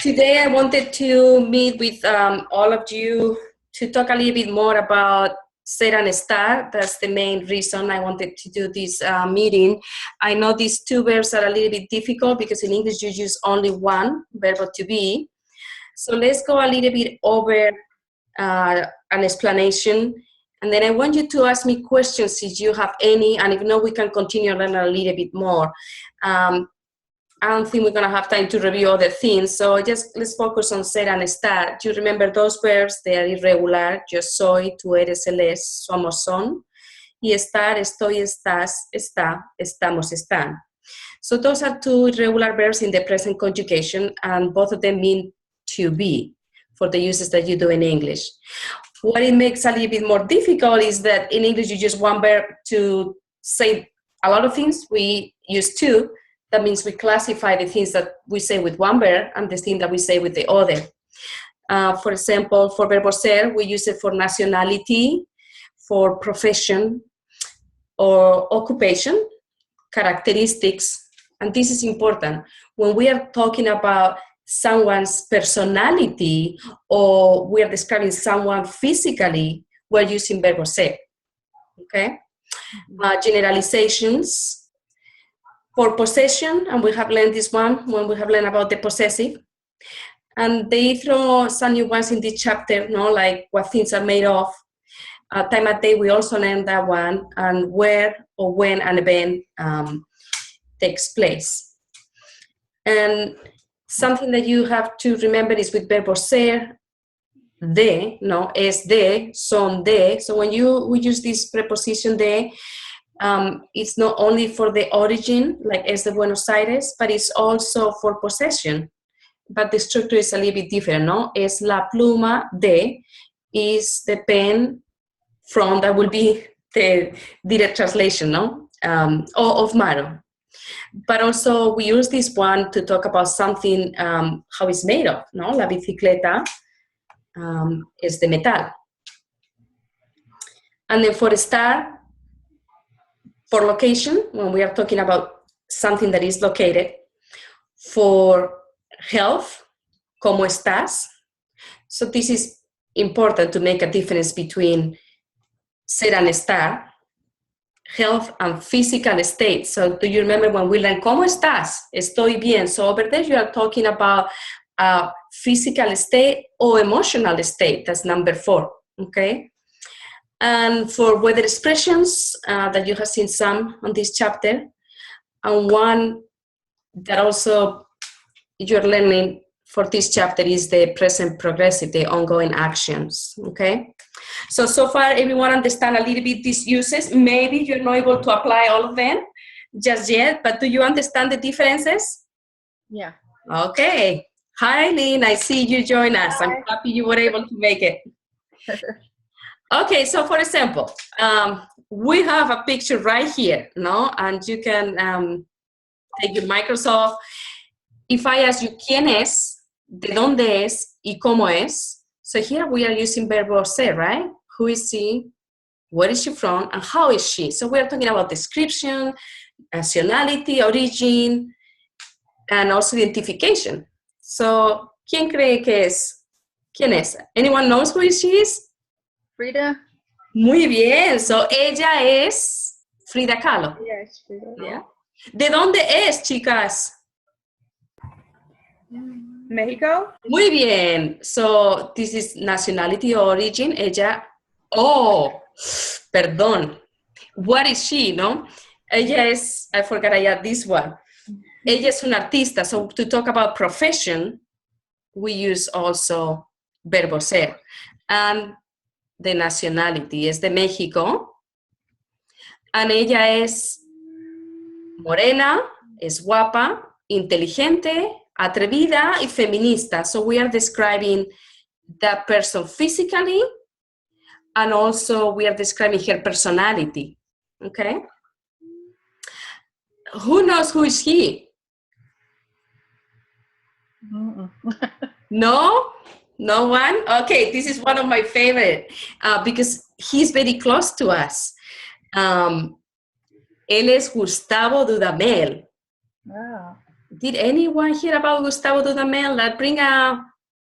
Today I wanted to meet with all of you to talk a little bit more about Ser and Estar. That's the main reason I wanted to do this meeting. I know these two verbs are a little bit difficult because in English you use only one, verb to be. So let's go a little bit over an explanation. And then I want you to ask me questions if you have any, and if not, we can continue learning a little bit more. I don't think we're going to have time to review other things, so just let's focus on ser and estar. Do you remember those verbs? They are irregular. Yo soy, tú eres, él es, somos, son. Y estar, estoy, estás, está, estamos, están. So those are two irregular verbs in the present conjugation, and both of them mean to be for the uses that you do in English. What it makes a little bit more difficult is that in English you use one verb to say a lot of things. We use two. That means we classify the things that we say with one verb and the thing that we say with the other. For example, for verbo ser, we use it for nationality, for profession, or occupation, characteristics. And this is important. When we are talking about someone's personality or we are describing someone physically, we're using verbo ser. Okay? Generalizations. For possession, and we have learned this one when we have learned about the possessive. And they throw some new ones in this chapter, like what things are made of. Time at day, we also learned that one, and where or when an event takes place. And something that you have to remember is with verbo ser, de, es de, son de. So when we use this preposition de, it's not only for the origin, like es de Buenos Aires, but it's also for possession. But the structure is a little bit different, Es la pluma de, is the pen from, that will be the direct translation, of Maro. But also we use this one to talk about something, how it's made of, La bicicleta es de metal. And then for estar, for location, when we are talking about something that is located. For health, ¿cómo estás? So this is important to make a difference between ser and estar, health and physical state. So do you remember when we learned, ¿cómo estás? Estoy bien. So over there you are talking about a physical state or emotional state. That's number 4, okay? And for weather expressions that you have seen some on this chapter, and one that also you're learning for this chapter is the present progressive, the ongoing actions, okay? So far everyone understand a little bit these uses. Maybe you're not able to apply all of them just yet, but do you understand the differences? Yeah. Okay. Hi, Lynn, I see you join us. Hi. I'm happy you were able to make it. Okay, so for example, we have a picture right here, and you can take your Microsoft. If I ask you, ¿quién es? ¿De dónde es? ¿Y cómo es? So here we are using verbo ser, right? Who is she? Where is she from? And how is she? So we are talking about description, nationality, origin, and also identification. So, ¿quién cree que es? ¿Quién es? Anyone knows who she is? Frida. Muy bien. So, ella es Frida Kahlo. Yes, Frida. Yeah. ¿De dónde es, chicas? Mexico. Muy bien. So, this is nationality origin. Ella, perdón. What is she, Ella es, I forgot I had this one. Ella es una artista. So, to talk about profession, we use also verbo ser. And the nationality es de México. And ella es morena, es guapa, inteligente, atrevida y feminista. So we are describing that person physically, and also we are describing her personality. Okay? Who knows who is he? No? No one? Okay, this is one of my favorite because he's very close to us. Él es Gustavo Dudamel. Wow. Did anyone hear about Gustavo Dudamel? That bring a,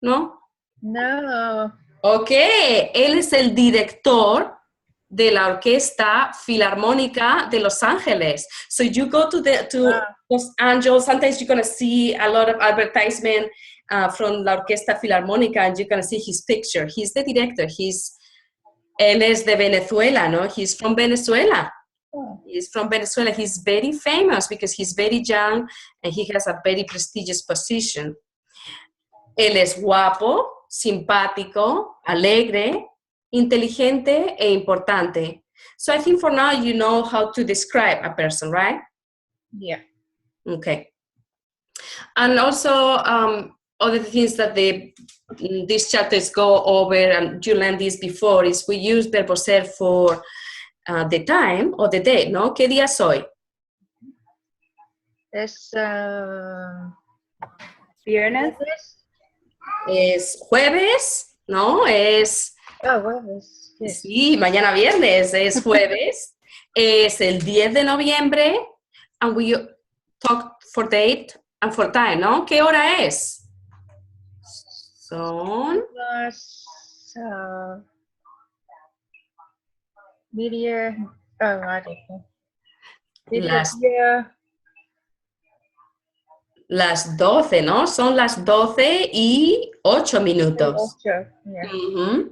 no? No. Ok, él es el director de la Orquesta Filarmónica de Los Ángeles. So you go to Los Angeles, sometimes you're going to see a lot of advertisement from la Orquesta Filarmónica, and you're going to see his picture. He's the director. Él es de Venezuela, no? He's from Venezuela. Oh. He's from Venezuela. He's very famous because he's very young and he has a very prestigious position. Él es guapo, simpático, alegre, inteligente e importante. So I think for now you know how to describe a person, right? Yeah. Okay. And also other things that these chapters go over, and you learned this before, is we use verbo ser for the time or the day, ¿no? ¿Qué día soy? Es viernes. Es jueves, ¿no? Es... Oh, jueves. Yes. Sí, mañana viernes es jueves. Es el 10 de noviembre. And we talk for date and for time, ¿no? ¿Qué hora es? Son... Las media. Oh, I don't know. Las 12, ¿no? Son las 12:08. Yeah. Mm-hmm.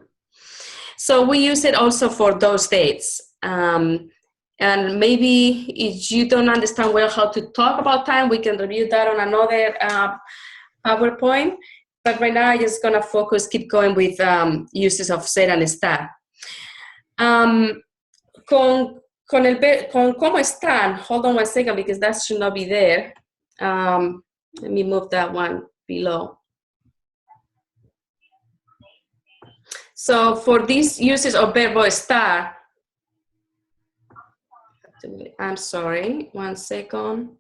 So we use it also for those dates. And maybe if you don't understand well how to talk about time, we can review that on another PowerPoint. But right now, I'm just going to keep going with uses of ser and estar. Con cómo están, hold on one second because that should not be there. Let me move that one below. So for these uses of verbo estar, I'm sorry, one second.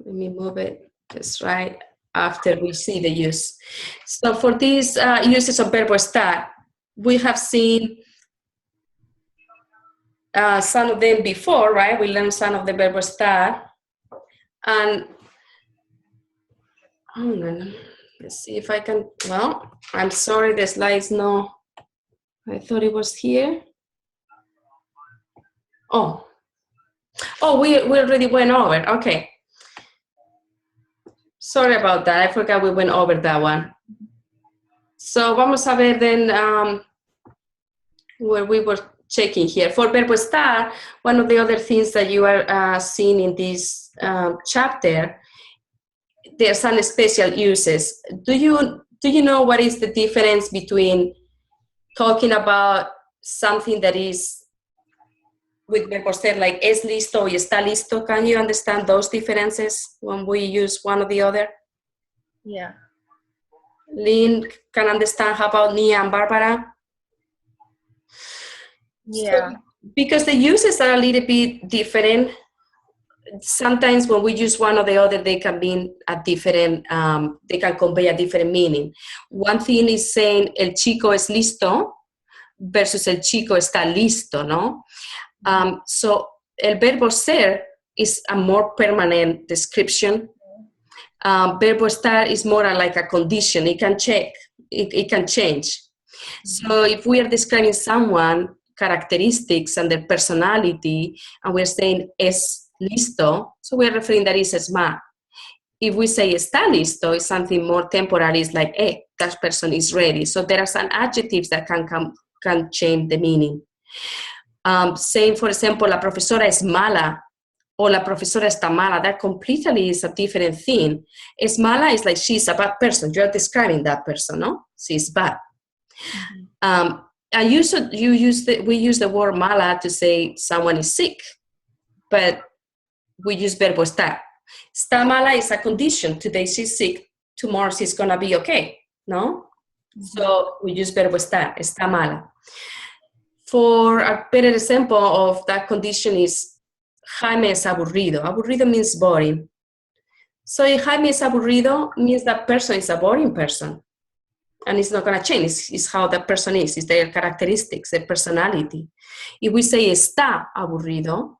Let me move it just right after we see the use. So for these uses of verbo estar, we have seen some of them before, right? We learned some of the verbo estar. And let's see if I can, well, I'm sorry, the slide's no, I thought it was here. Oh, we already went over, okay. Sorry about that, I forgot we went over that one. So vamos a ver then where we were checking here. For verbo estar, one of the other things that you are seeing in this chapter, there are some special uses. Do you know what is the difference between talking about something that is with verbo ser, like es listo y está listo? Can you understand those differences when we use one or the other? Yeah. Lynn can understand. How about Nia and Barbara? Yeah. So, because the uses are a little bit different, sometimes when we use one or the other, they can mean a different, they can convey a different meaning. One thing is saying el chico es listo versus el chico está listo, ¿no? So el verbo ser is a more permanent description. Verbo estar is more like a condition. It can check, it can change. So if we are describing someone, characteristics and their personality, and we're saying es listo, so we're referring that is smart. If we say está listo, it's something more temporary. It's like, hey, that person is ready. So there are some adjectives that can change the meaning. Saying, for example, la profesora es mala or la profesora está mala, that completely is a different thing. Es mala is like she's a bad person. You're describing that person, no? She's bad. And we use the word mala to say someone is sick, but we use verbo estar. Está mala is a condition. Today she's sick, tomorrow she's gonna be okay, no? So we use verbo estar, está mala. For a better example of that condition is Jaime es aburrido. Aburrido means boring. So if Jaime es aburrido means that person is a boring person. And it's not going to change. It's how that person is. It's their characteristics, their personality. If we say está aburrido,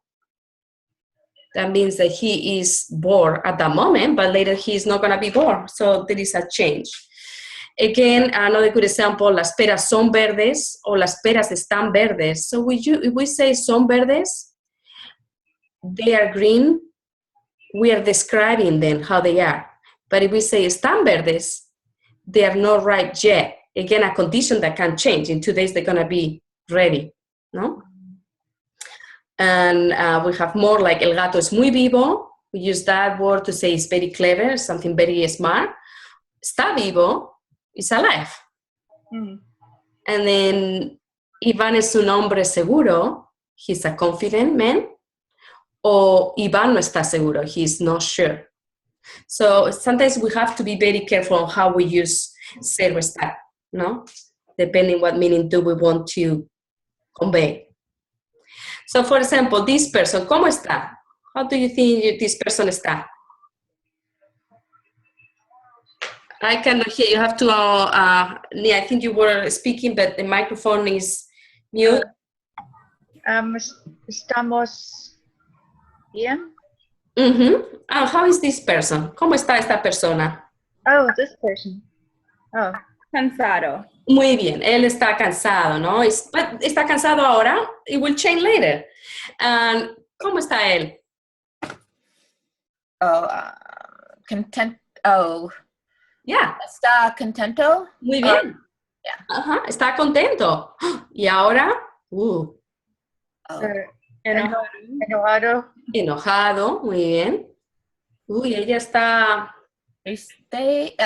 That means that he is bored at that moment, but later he's not going to be bored. So there is a change. Again, another good example, las peras son verdes or las peras están verdes. So if we say son verdes, they are green, we are describing them how they are. But if we say están verdes, they are not ripe yet. Again, a condition that can change. In 2 days, they're going to be ready, no? And we have more like el gato es muy vivo. We use that word to say it's very clever, something very smart. Está vivo is alive. Mm. And then Iván es un hombre seguro. He's a confident man. Or Iván no está seguro. He's not sure. So sometimes we have to be very careful on how we use ser o estar, no? Depending what meaning do we want to convey. So for example, this person, ¿cómo está? How do you think this person está? I cannot hear. You have to, I think you were speaking, but the microphone is mute. Estamos bien. Mm-hmm. How is this person? ¿Cómo está esta persona? Oh, this person. Oh, Cansado. Muy bien, él está cansado, ¿no? Está cansado ahora, it will change later. ¿Cómo está él? Content. Yeah. Está contento. Muy bien. Yeah. Ajá, está contento. Y ahora, enojado. enojado, muy bien. Uy, ella está Triste.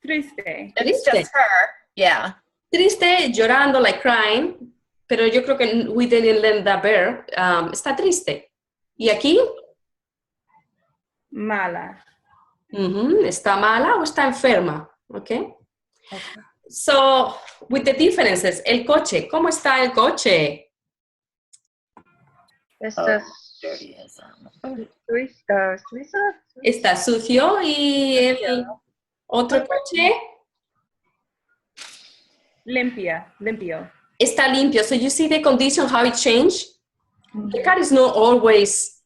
Triste. It's triste. just her. Yeah. Triste, llorando, like crying. Pero yo creo que we didn't learn that verb. Está triste. ¿Y aquí? Mala. ¿Está mala o está enferma? Okay. So, with the differences, el coche, ¿cómo está el coche? Esta Dirty as, Suiza. Está sucio y el otro coche Limpio. está limpio. So you see the condition, how it changed? The car is not always,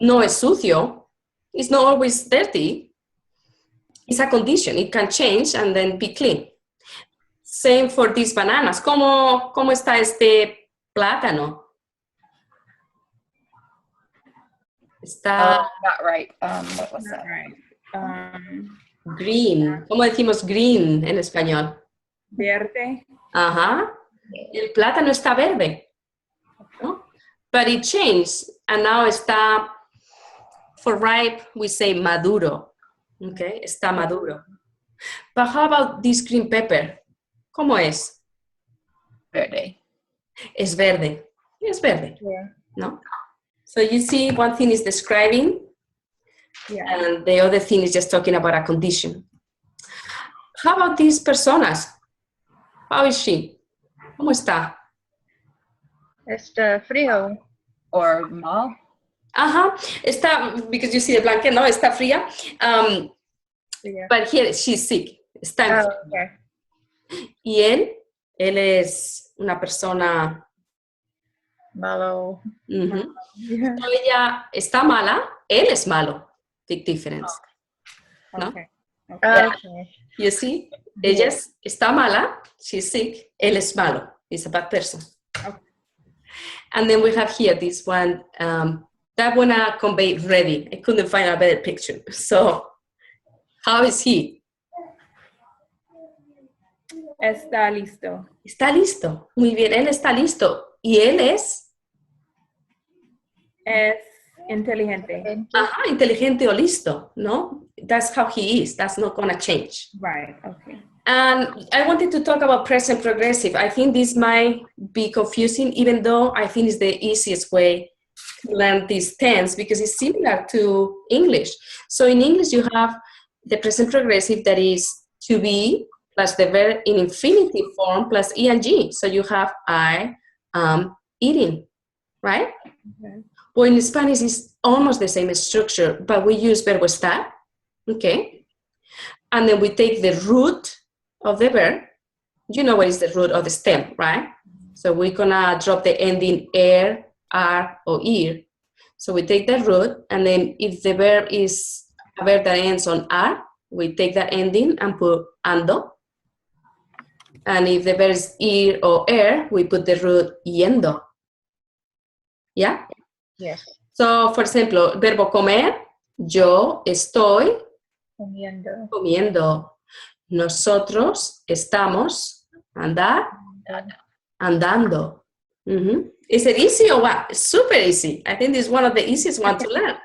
no es sucio. It's not always dirty. It's a condition. It can change and then be clean. Same for these bananas. ¿Cómo está este plátano? Está not right. What was that? Right. green. ¿Cómo decimos green en español? Verde. Ajá. El plátano está verde. ¿No? But it changed. And now está, for ripe, we say maduro. Okay, está maduro. But how about this green pepper? ¿Cómo es? Verde. Es verde. Es verde. Yeah. No? So you see, one thing is describing, Yeah. and the other thing is just talking about a condition. How about these personas? How is she? ¿Cómo está? Está frío. Or mal. Ajá. Está, because you see the blanket, no? Está fría. Yeah. But here, she's sick. Está Oh, enferma. okay. Y él es una persona. Malo. Ujú. Yeah. So ella está mala, él es malo. Big difference. ¿No? Okay. Okay. You see? Ella está mala, she's sick, él es malo, he's a bad person. Okay. And then we have here this one, that one I convey ready. I couldn't find a better picture. So, how is he? Está listo. Está listo. Muy bien, él está listo. Y él es, Es inteligente. ajá, inteligente o listo, ¿no? That's how he is. That's not gonna change. Right. Okay. And I wanted to talk about present progressive. I think this might be confusing, even though I think it's the easiest way to learn this tense because it's similar to English. So in English, you have the present progressive that is to be plus the verb in infinitive form plus ing. So you have I am eating, right? Okay. Well, in Spanish, it's almost the same structure, but we use verbo estar, okay? And then we take the root of the verb. You know what is the root of the stem, right? So we're gonna drop the ending er, are, or ir. So we take the root, and then if the verb is a verb that ends on are, we take that ending and put ando. And if the verb is ir or we put the root yendo. Yeah? Yes. So, for ejemplo, verbo comer, yo estoy Comiendo. comiendo. Nosotros estamos andando. Is it easy or what? It's super easy. I think this is one of the easiest ones to learn.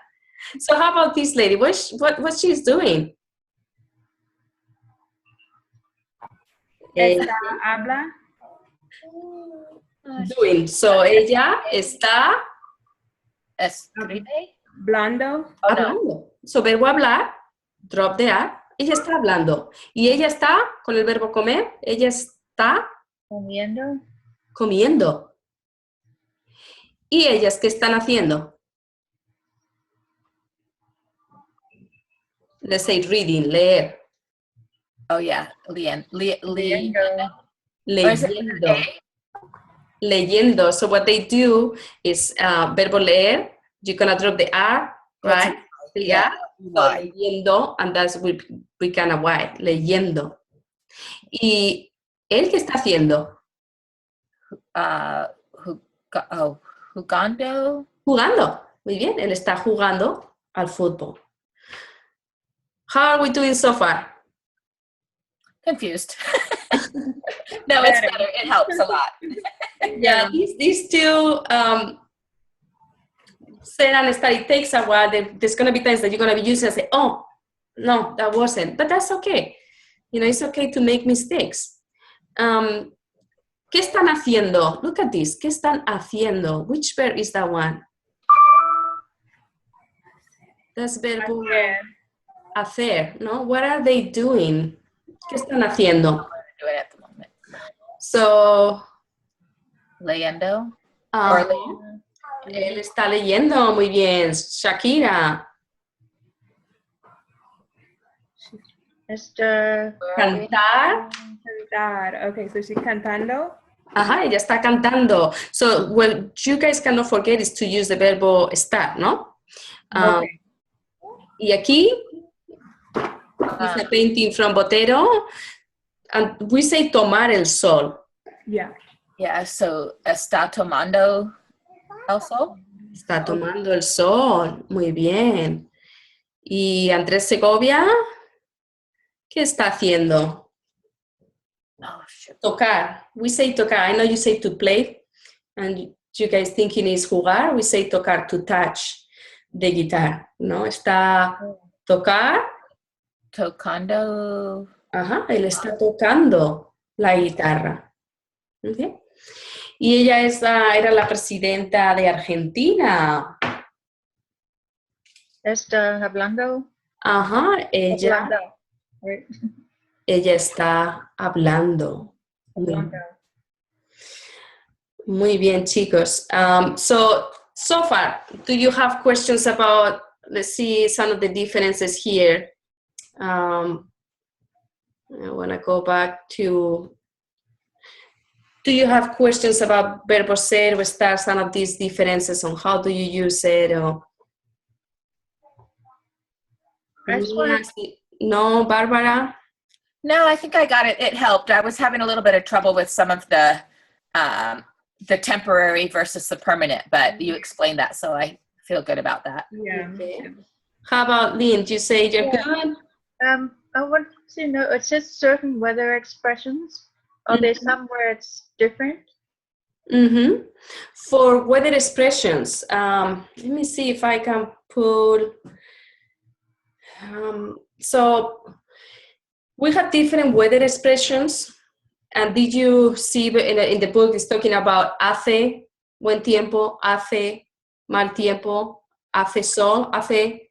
So how about this lady? What she's doing? Esta habla. Doing. So ella está Escribe? Hablando. Oh, no. hablando. So verbo hablar, drop the a. Ella está hablando. Y ella está con el verbo comer. Ella está Comiendo. comiendo. ¿Y ellas qué están haciendo? Let's say reading, leer. Oh, yeah. Leyendo. Or is it Leyendo. A? Leyendo. So what they do is verbo leer, you're gonna drop the R, right? The Yeah. R, so Y. leyendo, and that's we kind of Y, leyendo. ¿Y él qué está haciendo? Jugando? Jugando. Muy bien, él está jugando al fútbol. How are we doing so far? Confused. No, it's better. It helps a lot. Yeah, these two, say and start, it takes a while. There's going to be times that you're going to be using and say, oh, no, that wasn't. But that's okay. You know, it's okay to make mistakes. ¿Qué están haciendo? Look at this. ¿Qué están haciendo? Which verb is that one? That's verbo hacer, no? What are they doing? ¿Qué están haciendo? Do it at the moment. So, Leyendo? él está leyendo muy bien. Shakira. Esther. Cantar. Cantar. Okay, so she's cantando. Ajá, ella está cantando. So, what you guys cannot forget is to use the verbo estar, ¿no? Okay. Y aquí, it's a painting from Botero, and we say tomar el sol. Yeah. Yeah, so está tomando el sol? Está tomando el sol. Muy bien. Y Andrés Segovia, ¿qué está haciendo? Oh, shoot. Tocar. We say tocar. I know you say to play, and you guys thinking is jugar. We say tocar, to touch the guitar, ¿no? Está tocar. Tocando. Ajá, él está tocando la guitarra. ¿Okay? Y ella era la presidenta de Argentina. Está hablando. Ajá, ella Hablando. Right. ella está hablando. Hablando. Muy bien, chicos. So far, do you have questions about, let's see some of the differences here. I want to go back to, do you have questions about verbo ser or estar, some of these differences on how do you use it? Or... I just wanted- No, Barbara? No, I think I got it. It helped. I was having a little bit of trouble with some of the temporary versus the permanent, but you explained that, so I feel good about that. Yeah. Okay. How about Lynn? Do you say you're good? I want to know, it says certain weather expressions. Are there some where it's different? Mm-hmm. For weather expressions, let me see if I can put, so we have different weather expressions. And did you see in the book, it's talking about hace buen tiempo, hace mal tiempo, hace sol, hace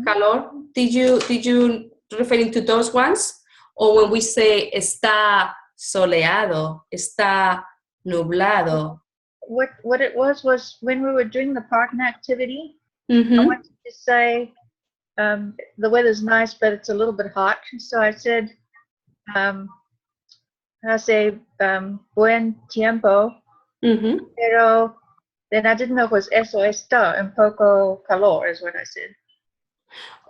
calor. Did you referring to those ones? Or when we say está soleado, está nublado? What it was when we were doing the partner activity, Mm-hmm. I wanted to say the weather's nice, but it's a little bit hot. So I said, hace buen tiempo, Mm-hmm. pero Then I didn't know it was eso estar and poco calor is what I said.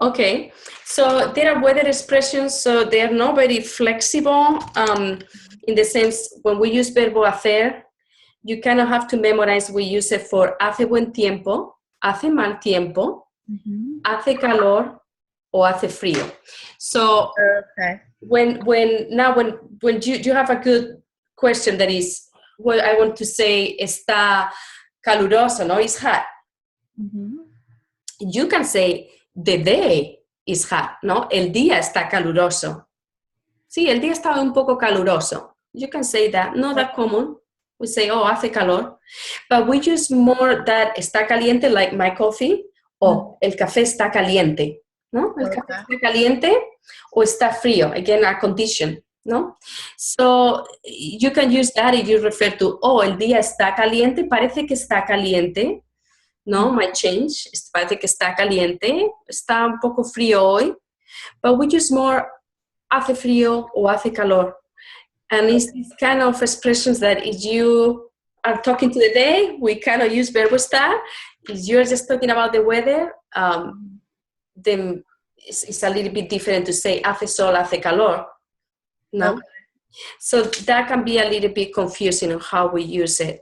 Okay, so there are weather expressions, so they are not very flexible in the sense when we use verbo hacer, you kind of have to memorize we use it for hace buen tiempo, hace mal tiempo, hace calor, o hace frío. So Okay. when you have a good question that is, well, I want to say está caluroso, no, it's hot. You can say the day is hot, ¿no? El día está caluroso. Sí, el día está un poco caluroso. You can say that, not that common. We say, oh, hace calor. But we use more that está caliente, like my coffee, o el café está caliente, ¿no? El café está caliente o está frío, again, a condition, ¿no? So you can use that if you refer to, oh, el día está caliente, parece que está caliente. No, might change. Parece que está caliente. Está un poco frío hoy. But we use more hace frío o hace calor. And it's these kind of expressions that if you are talking to the day, we kind of use verbo estar. If you're just talking about the weather, then it's a little bit different to say hace sol, hace calor. No? Okay. So that can be a little bit confusing on how we use it.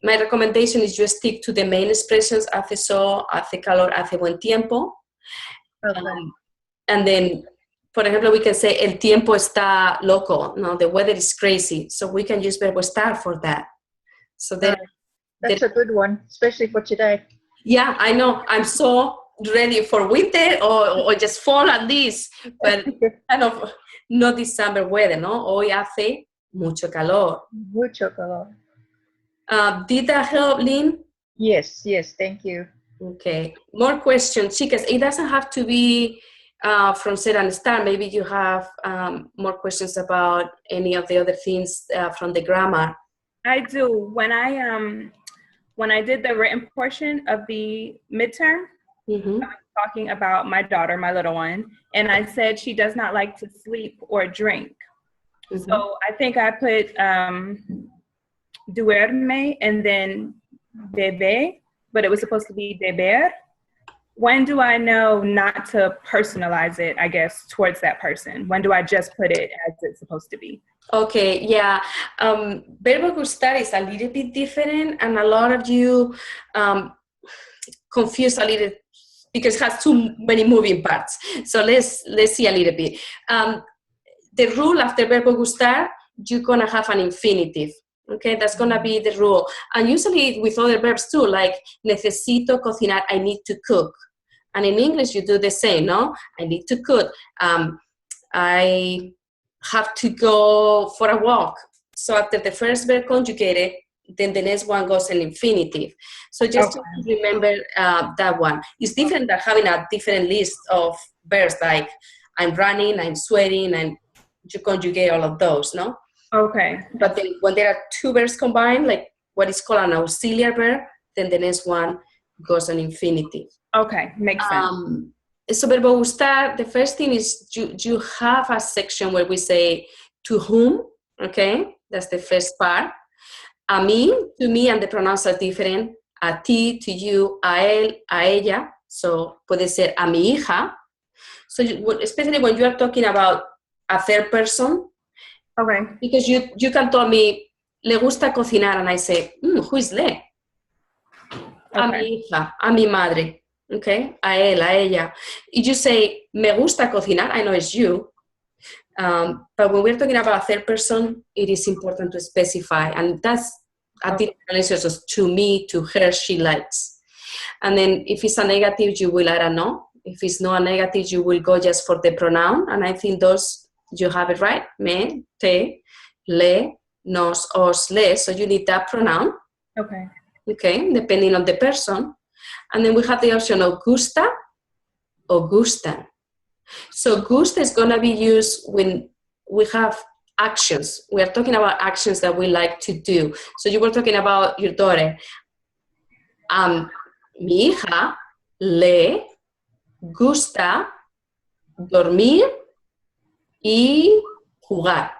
My recommendation is you stick to the main expressions, hace sol, hace calor, hace buen tiempo. Okay. And then, for example, we can say el tiempo está loco. No, the weather is crazy. So we can use verbo estar for that. So that's a good one, especially for today. Yeah, I know. I'm so ready for winter or just fall at least. But kind of not December weather, no? Hoy hace mucho calor. Mucho calor. Did that help, Lynn? Yes, thank you. Okay. More questions, chicas. It doesn't have to be from Ser and Estar. Maybe you have more questions about any of the other things from the grammar. I do. When I did the written portion of the midterm, I was talking about my daughter, my little one, and I said she does not like to sleep or drink. So I think I put duerme and then bebe, but it was supposed to be beber. When do I know not to personalize it, I guess, towards that person? When do I just put it as it's supposed to be? Okay, yeah. Verbo gustar is a little bit different, and a lot of you confuse a little because it has too many moving parts. So let's see a little bit. The rule after verbo gustar, you're gonna have an infinitive. Okay, that's gonna be the rule. And usually with other verbs too, like necesito cocinar, I need to cook. And in English, you do the same, no? I need to cook. I have to go for a walk. So after the first verb conjugated, then the next one goes in infinitive. So just to remember that one. It's different than having a different list of verbs like I'm running, I'm sweating, and you conjugate all of those, no? Okay. But then when there are two verbs combined, like what is called an auxiliary verb, then the next one goes on infinitive. Okay, makes sense. So verbo gustar, the first thing is you have a section where we say to whom, okay? That's the first part. A mí, to me, and the pronouns are different. A ti, to you, a él, a ella. So puede ser a mi hija. So especially when you are talking about a third person, okay, because you can tell me, le gusta cocinar, and I say, who is le? A mi hija, a mi madre, okay? A él, a ella. If you say, me gusta cocinar, I know it's you. But when we're talking about a third person, it is important to specify. And that's a different relationship to me, to her, she likes. And then if it's a negative, you will add a no. If it's not a negative, you will go just for the pronoun. And I think those, you have it right. Me, te, le, nos, os, les. So you need that pronoun. Okay. Okay, depending on the person. And then we have the option of gusta or gustan. So gusta is going to be used when we have actions. We are talking about actions that we like to do. So you were talking about your daughter. Mi hija le gusta dormir y jugar.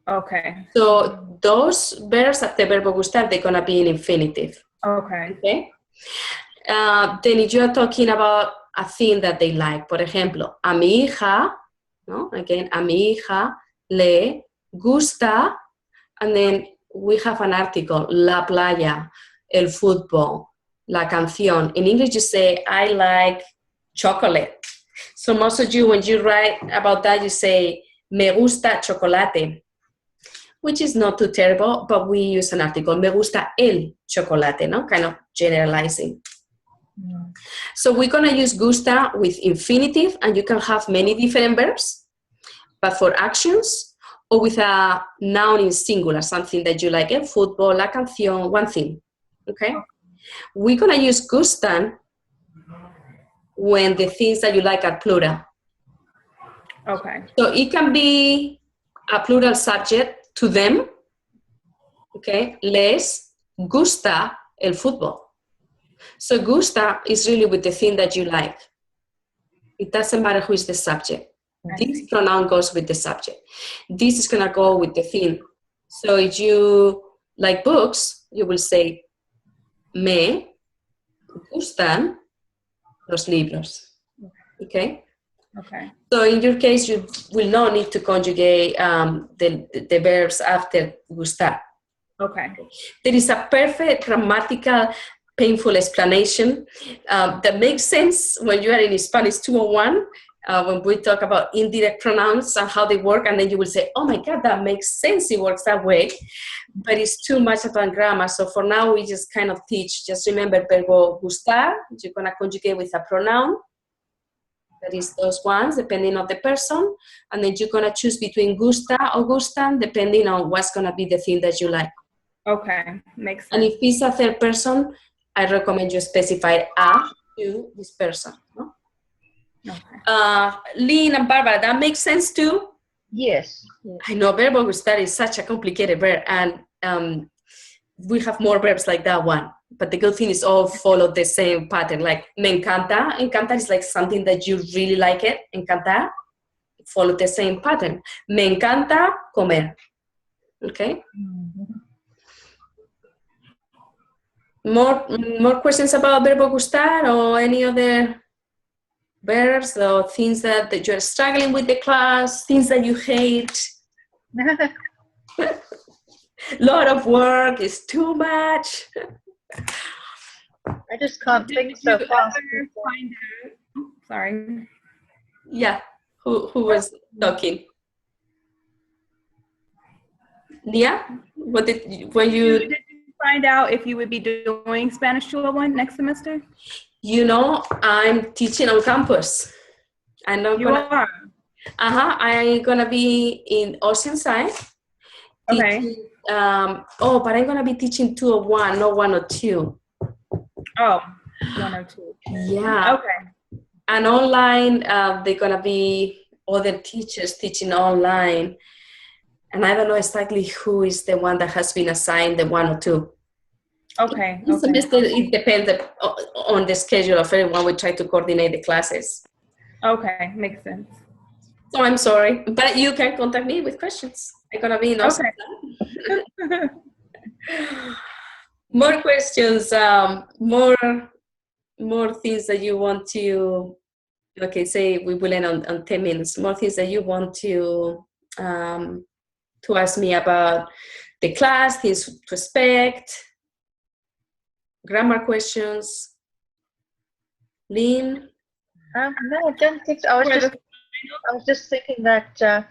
Okay. So those verbs after verbo gustar, they're going to be in infinitive. Okay. Okay. Then if you're talking about a thing that they like, por ejemplo, a mi hija, no? Again, a mi hija le gusta, and then we have an article, la playa, el fútbol, la canción. In English, you say, I like chocolate. So most of you, when you write about that, you say, me gusta chocolate, which is not too terrible, but we use an article, me gusta el chocolate, no? Kind of generalizing. So we're going to use gusta with infinitive, and you can have many different verbs, but for actions, or with a noun in singular, something that you like, football, la canción, one thing, okay? We're going to use gustan when the things that you like are plural. Okay. So it can be a plural subject to them, okay? Les gusta el fútbol. So gusta is really with the thing that you like. It doesn't matter who is the subject. This pronoun goes with the subject. This is going to go with the thing. So if you like books, you will say, me gustan los libros. Okay? Okay. So in your case, you will not need to conjugate the verbs after gustar. Okay. There is a perfect grammatical painful explanation that makes sense when you are in Spanish 201, when we talk about indirect pronouns and how they work, and then you will say, oh my God, that makes sense, it works that way, but it's too much advanced grammar. So for now, we just kind of teach, just remember verbo gustar, you're going to conjugate with a pronoun, that is those ones, depending on the person, and then you're going to choose between gusta or gustan, depending on what's going to be the thing that you like. Okay, makes sense. And if it's a third person, I recommend you specify a to this person. No? Okay. Lynn and Barbara, that makes sense too? Yes. I know verbo gustar is such a complicated verb, and we have more verbs like that one. But the good thing is all follow the same pattern. Like me encanta. Encanta is like something that you really like it. Encantar. Follow the same pattern. Me encanta comer. Okay? Mm-hmm. More questions about verbo gustar or any other verbs or things that you're struggling with the class, things that you hate? Lot of work is too much. I just can't think so Did you fast. ever find out? Sorry. Yeah, who was talking? Yeah, when Did you find out if you would be doing Spanish 201 next semester? You know, I'm teaching on campus. I'm not You are. I'm gonna be in Oceanside. Okay. Teaching, but I'm gonna be teaching 201, not 102. Oh, 102. Yeah. Okay. And online, they're gonna be other teachers teaching online. And I don't know exactly who is the one that has been assigned the 102. Okay. This semester, it depends on the schedule of everyone. We try to coordinate the classes. Okay, makes sense. So I'm sorry, but you can contact me with questions. I'm gonna be in Austin. Okay. More questions, more things that you want to, okay, say we will end on 10 minutes, more things that you want to ask me about the class, things to expect, grammar questions. Lynn? No, I don't think so. I was just thinking that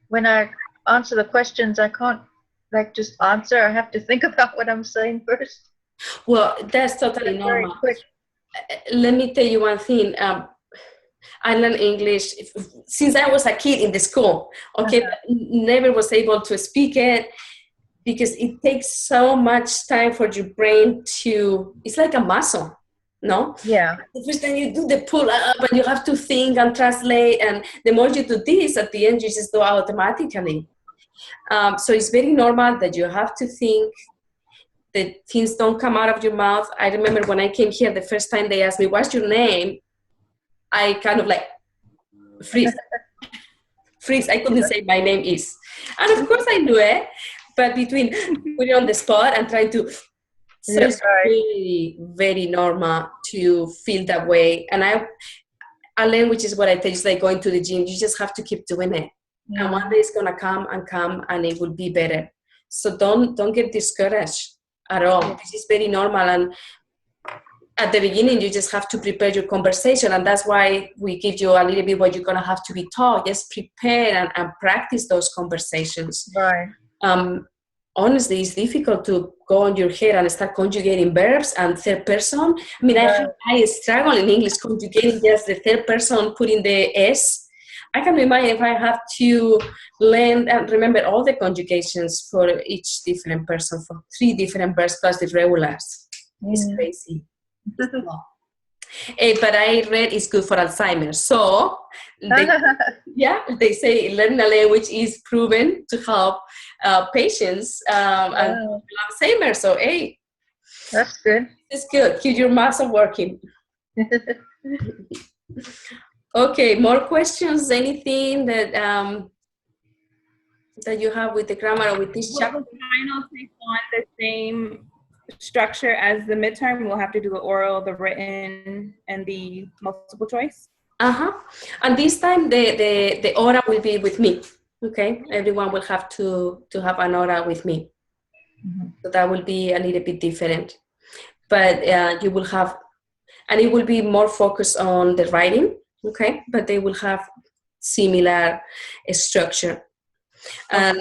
when I answer the questions, I can't just answer. I have to think about what I'm saying first. Well, that's totally Very normal. quick. Let me tell you one thing. I learned English since I was a kid in the school. Okay, never was able to speak it because it takes so much time for your brain to. It's like a muscle, no? Yeah. The first time you do the pull up, and you have to think and translate, and the more you do this, at the end you just do automatically. So it's very normal that you have to think. That things don't come out of your mouth. I remember when I came here the first time they asked me, "What's your name?" I kind of like freeze. I couldn't say my name is. And of course I knew it, but between putting on the spot and trying to So it's really very normal to feel that way. And a language is what I tell you, it's like going to the gym. You just have to keep doing it. Yeah. And one day it's gonna come and it will be better. So don't get discouraged at all. This is very normal. And at the beginning, you just have to prepare your conversation. And that's why we give you a little bit what you're gonna have to be taught. Just prepare and practice those conversations. Right. Honestly, it's difficult to go on your head and start conjugating verbs and third person. I mean, I struggle in English conjugating just the third person, putting the S. I can remember if I have to learn and remember all the conjugations for each different person, for 3 different verbs plus the regulars. It's crazy. But I read it's good for Alzheimer's. So, they say learning a language is proven to help patients and Alzheimer's. So, hey, that's good. It's good. Keep your muscle working. Okay, more questions? Anything that that you have with the grammar or with this chapter? Will the final take on the same structure as the midterm? We'll have to do the oral, the written, and the multiple choice? And this time the oral will be with me. Okay, everyone will have to have an oral with me. So that will be a little bit different. But you will have, and it will be more focused on the writing. Okay, but they will have similar structure. And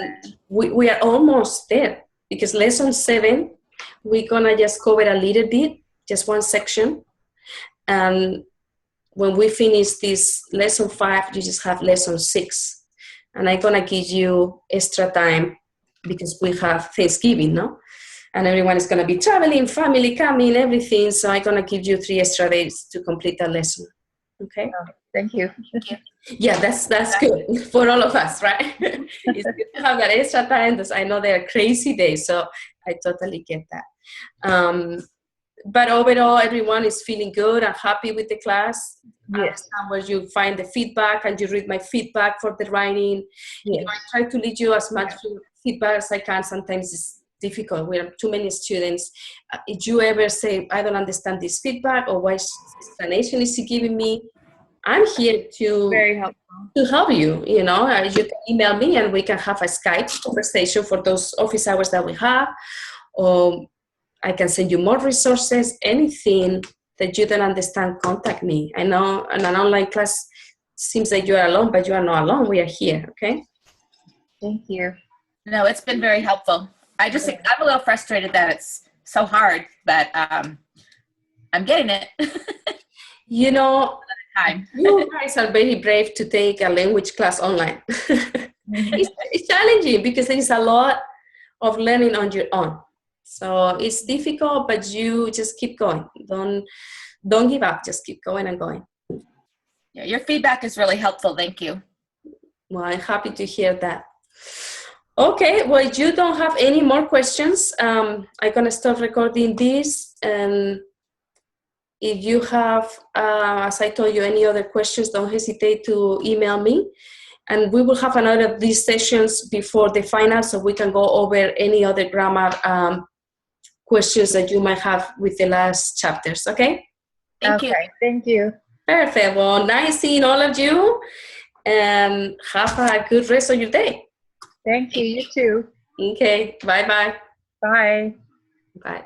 we are almost there, because lesson 7, we're gonna just cover a little bit, just one section. And when we finish this lesson 5, you just have lesson 6. And I'm gonna give you extra time because we have Thanksgiving, no? And everyone is gonna be traveling, family coming, everything. So I'm gonna give you 3 extra days to complete that lesson. Okay. Thank you. Yeah, that's good for all of us, right? It's good to have that extra time, because I know they're crazy days, so I totally get that. But overall, everyone is feeling good and happy with the class. Yes. Where you find the feedback and you read my feedback for the writing. Yes. I try to lead you as much feedback as I can. Sometimes it's difficult. We have too many students. If you ever say, I don't understand this feedback, or what explanation is he giving me, I'm here to Very helpful. To help you. You know, you can email me and we can have a Skype conversation for those office hours that we have. Or I can send you more resources. Anything that you don't understand, contact me. I know in an online class seems like you are alone, but you are not alone. We are here. Okay. Thank you. No, it's been very helpful. I'm a little frustrated that it's so hard, but I'm getting it. You know, you guys are very brave to take a language class online. It's challenging because there is a lot of learning on your own. So it's difficult, but you just keep going. Don't give up. Just keep going and going. Yeah, your feedback is really helpful. Thank you. Well, I'm happy to hear that. Okay, well, if you don't have any more questions, I'm going to stop recording this. And if you have, as I told you, any other questions, don't hesitate to email me. And we will have another of these sessions before the final, so we can go over any other grammar questions that you might have with the last chapters, okay? Thank you. Thank you. Perfect. Well, nice seeing all of you, and have a good rest of your day. Thank you. You too. Okay. Bye-bye. Bye. Bye.